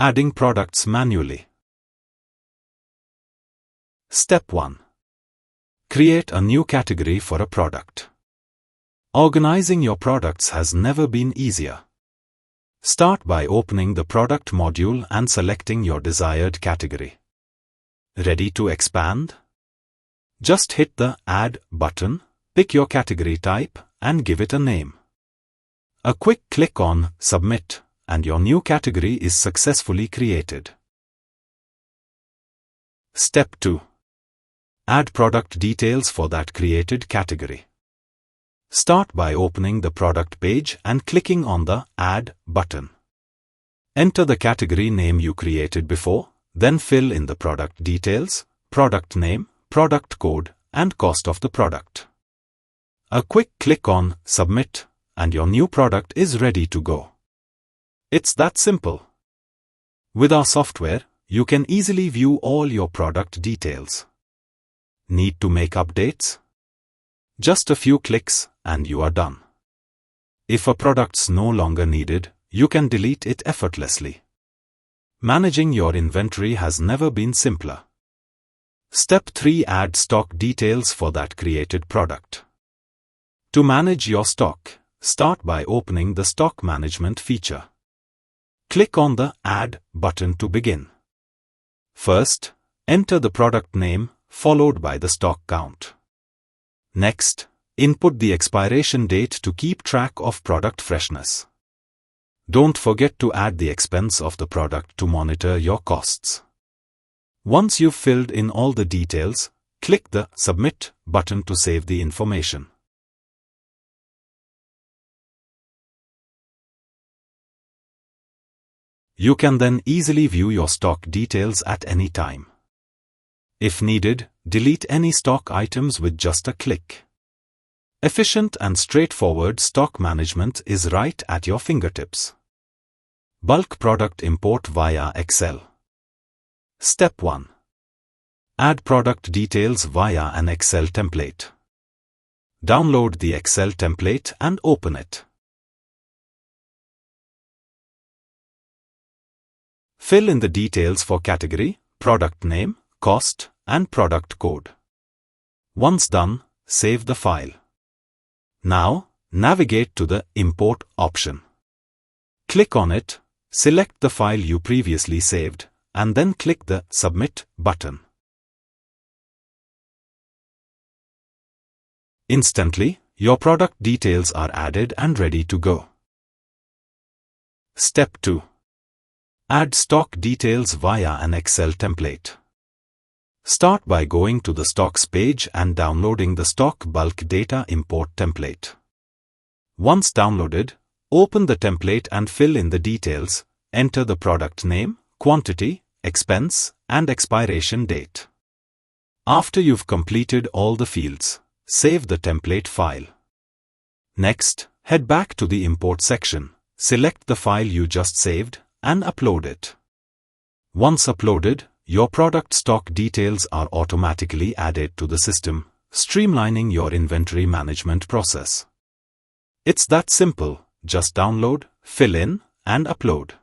Adding products manually. Step 1. Create a new category for a product. Organizing your products has never been easier. Start by opening the product module and selecting your desired category. Ready to expand? Just hit the Add button, pick your category type, and give it a name. A quick click on Submit, and your new category is successfully created. Step 2. Add product details for that created category. Start by opening the product page and clicking on the Add button. Enter the category name you created before, then fill in the product details, product name, product code, and cost of the product. A quick click on Submit, and your new product is ready to go. It's that simple. With our software, you can easily view all your product details. Need to make updates? Just a few clicks, and you are done. If a product's no longer needed, you can delete it effortlessly. Managing your inventory has never been simpler. Step 3. Add stock details for that created product. To manage your stock, start by opening the Stock Management feature. Click on the Add button to begin. First, enter the product name, followed by the stock count. Next, input the expiration date to keep track of product freshness. Don't forget to add the expense of the product to monitor your costs. Once you've filled in all the details, click the Submit button to save the information. You can then easily view your stock details at any time. If needed, delete any stock items with just a click. Efficient and straightforward stock management is right at your fingertips. Bulk product import via Excel. Step 1. Add product details via an Excel template. Download the Excel template and open it. Fill in the details for category, product name, cost, and product code. Once done, save the file. Now, navigate to the Import option. Click on it, select the file you previously saved, and then click the Submit button. Instantly, your product details are added and ready to go. Step 2. Add stock details via an Excel template. Start by going to the Stocks page and downloading the Stock Bulk Data Import template. Once downloaded, open the template and fill in the details, enter the product name, quantity, expense, and expiration date. After you've completed all the fields, save the template file. Next, head back to the Import section, select the file you just saved, and upload it. Once uploaded, your product stock details are automatically added to the system, streamlining your inventory management process. It's that simple, just download, fill in, and upload.